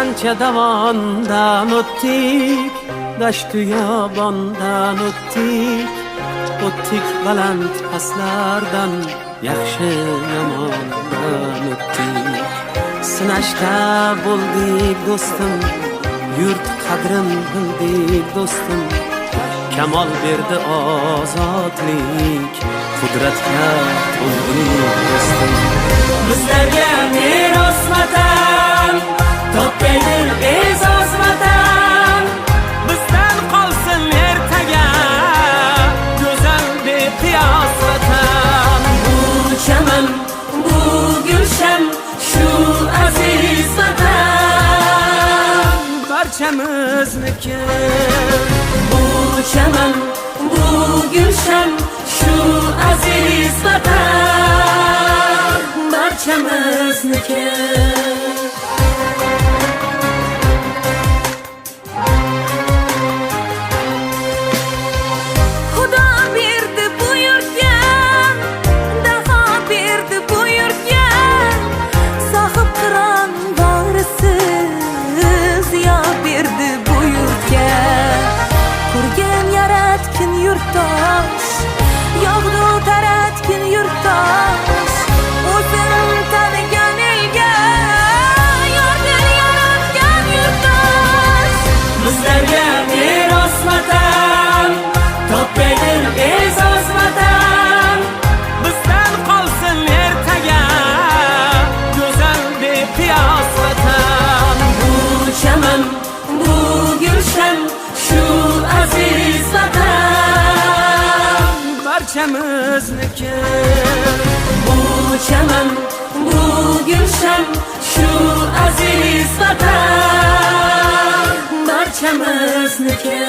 qancha davondan o'tdik, dashtu yobondan o'tdik, o'tdik baland pastlardan, yaxshi yomondan o'tdik. Sinashda bo'ldik do'stim, yurt qadrin bildik do'stim, kamol berdi ozodlik, qudratga to'ldik do'stim. Bizlarga meros vatan, topgaydir e'zoz vatan, bizdan qolsin ertaga go'zal beqiyos vatan. Bu chaman, bu gulshan, shu aziz vatan barchamizniki. Bu chaman, bu gulshan, shu aziz vatan barchamizniki. Xudo berdi bu yurtga, dafo berdi bu yurtga, sohib qiron borisiz yo berdi bu yurtga. Qurgan yaratgin yurtdosh, yog'du taratgin yurtdosh, o'zim tanigan elga yordam yaratgan yurtdosh. Bizlarga meros vatan, topgaydir e'zoz vatan, bizdan qolsin ertaga go'zal beqiyos vatan. Bu chaman, bu gulshan, shu aziz vatan barchamizniki. Bu chaman, bu gulshan, shu aziz vatan barchamizniki.